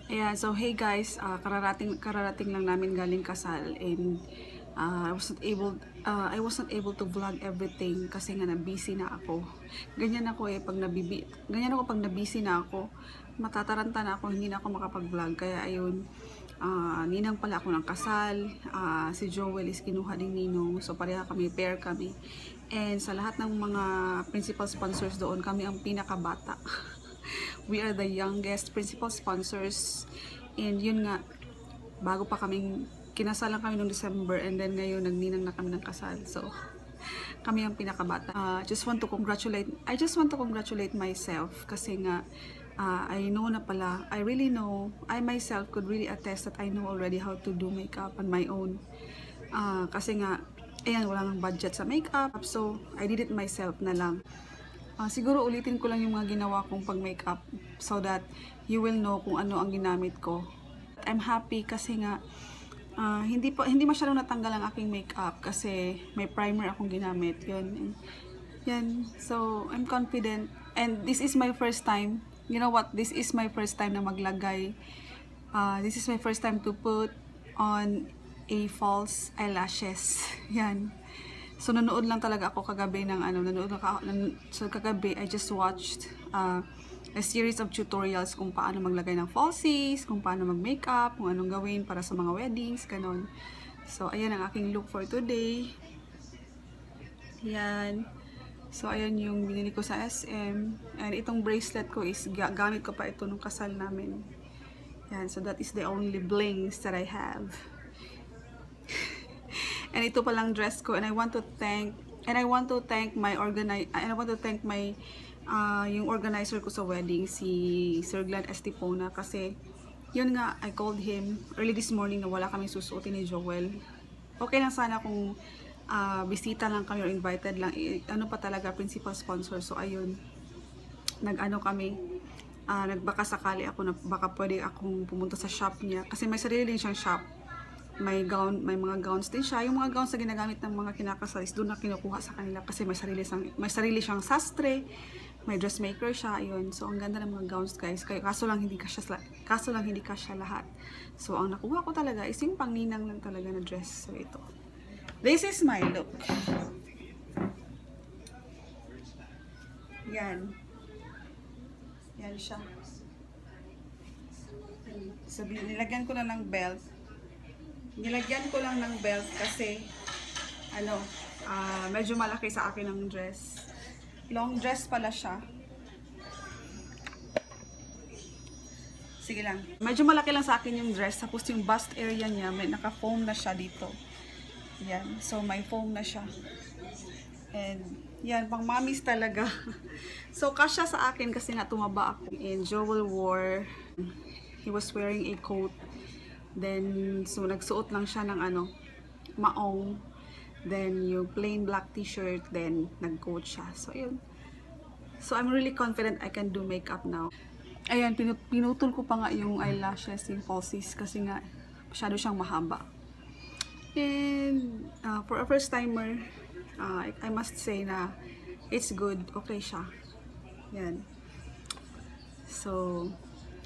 Ayan, so hey guys, kararating lang namin galing kasal, and I was not able to vlog everything kasi nga na busy na ako. Ganyan ako ganyan ako pag na busy na ako, matataranta na ako, hindi na ako makapag-vlog. Kaya ayun, ninang pala ako ng kasal, si Joel is kinuha ding ninong, so pareha kami, pair kami. And sa lahat ng mga principal sponsors doon, kami ang pinakabata. We are the youngest principal sponsors, and yun nga, bago pa kaming kinasal lang kami noong December, and then ngayon nagninang na kami ng kasal. So kami ang pinakabata. I just want to congratulate myself kasi nga I know na pala, I really know, I myself could really attest that I know already how to do makeup on my own. Kasi nga, ayan, wala nang budget sa makeup, so I did it myself na lang. Siguro ulitin ko lang yung mga ginawa kong pag makeup so that you will know kung ano ang ginamit ko. I'm happy kasi nga hindi masyadong natanggal ang aking makeup kasi may primer akong ginamit. Yan. So I'm confident, and this is my first time. You know what? This is my first time na maglagay. This is my first time to put on a false eyelashes. Yan. So nanood lang talaga ako kagabi ng so kagabi I just watched a series of tutorials kung paano maglagay ng falsies, kung paano mag-makeup, kung anong gawin para sa mga weddings, ganon. So ayan ang aking look for today. Yan. So ayan yung binili ko sa SM, and itong bracelet ko is gamit ko pa ito nung kasal namin. Yan, so that is the only blings that I have. And ito palang dress ko, and I want to thank my yung organizer ko sa wedding, si Sir Glenn Estipona, kasi yun nga, I called him early this morning na wala kaming susuotin ni Joel. Okay lang sana kung bisita lang kami or invited lang, ano pa talaga, principal sponsor. So ayun, nagbaka sakali ako na baka pwede akong pumunta sa shop niya kasi may sarili din siyang shop. May mga gowns din siya. Yung mga gowns na ginagamit ng mga kinakasalis, doon na kinukuha sa kanila kasi may sarili siyang sastre, may dressmaker siya, ayun. So ang ganda ng mga gowns guys. Kaso lang hindi kasya lahat. So ang nakuha ko talaga is yung pangninang lang talaga na dress. So ito. This is my look. Yan. Yan siya. So nilagyan ko na ng belt. Nilagyan ko lang ng belt kasi medyo malaki sa akin ang dress. Long dress pala siya. Sige lang. Medyo malaki lang sa akin yung dress. Tapos yung bust area niya, may naka-foam na siya dito. Yan. So may foam na siya. And yan, pang mommies talaga. So kasya sa akin kasi nga tumaba ako. And Joel he was wearing a coat. Then, so nagsuot lang siya ng maong. Then, yung plain black t-shirt. Then, nag-coat siya. So, yun. So, I'm really confident I can do makeup now. Ayan, pinutol ko pa nga yung eyelashes, yung falsies. Kasi nga, masyado siyang mahaba. And, for a first timer, I must say na it's good. Okay siya. Yan. So,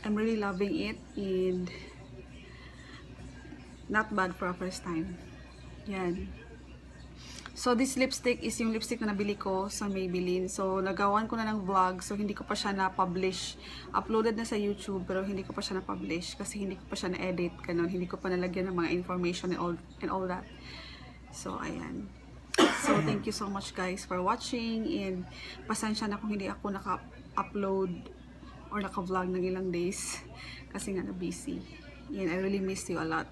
I'm really loving it. And, not bad for a first time. Yan. So, this lipstick is yung lipstick na nabili ko sa Maybelline. So, nagawan ko na ng vlog. So, hindi ko pa siya na-publish. Uploaded na sa YouTube, pero hindi ko pa siya na-publish kasi hindi ko pa siya na-edit. Ganun. Hindi ko pa nalagyan ng mga information and all that. So, ayan. So, thank you so much guys for watching. And, pasensya na kung hindi ako naka-upload or naka-vlog ng ilang days. Kasi nga na-busy. And I really miss you a lot.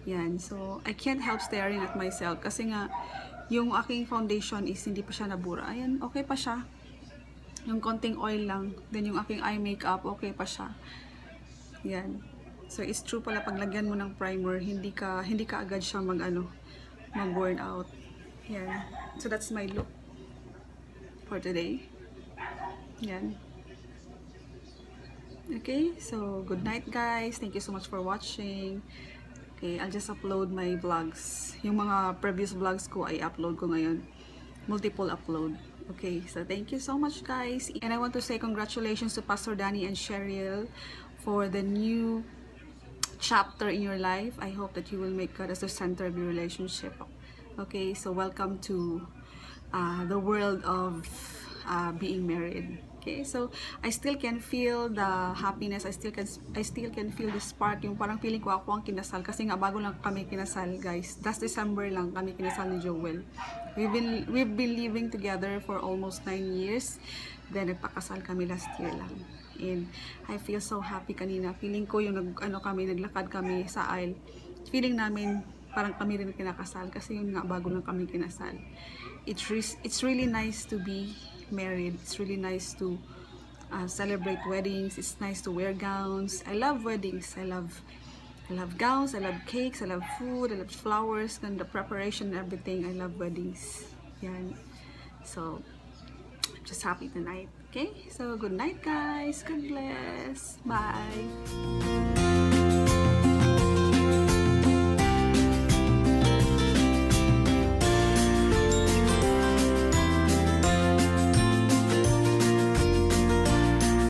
Yan, so I can't help staring at myself kasi nga yung aking foundation is hindi pa siya nabura. Ayan, okay pa siya. Yung konting oil lang. Then yung aking eye makeup, okay pa siya. Yan. So it's true pala paglagyan mo ng primer, hindi ka agad siya mag-burn out. Yan. So that's my look for today. Yan. Okay, so good night guys. Thank you so much for watching. Okay, I'll just upload my vlogs. Yung mga previous vlogs ko ay upload ko ngayon. Multiple upload. Okay, so thank you so much guys. And I want to say congratulations to Pastor Danny and Cheryl for the new chapter in your life. I hope that you will make God as the center of your relationship. Okay, so welcome to the world of being married. Okay, so I still can feel the happiness. I still can feel the spark. Yung parang feeling ko ako ang kinasal kasi nga bago lang kami kinasal, guys. Last December lang kami kinasal ni Joel. We've been living together for almost 9 years. Then nagpakasal kami last year lang. And I feel so happy kanina. Feeling ko yung naglakad kami sa aisle. Feeling namin parang kami rin kinakasal kasi yun nga bago lang kami kinasal. It's really nice to be married. It's really nice to celebrate weddings. It's nice to wear gowns. I love weddings. I love gowns. I love cakes. I love food. I love flowers and the preparation and everything. I love weddings. Yan. So I'm just happy tonight. Okay? So good night, guys. God bless. Bye.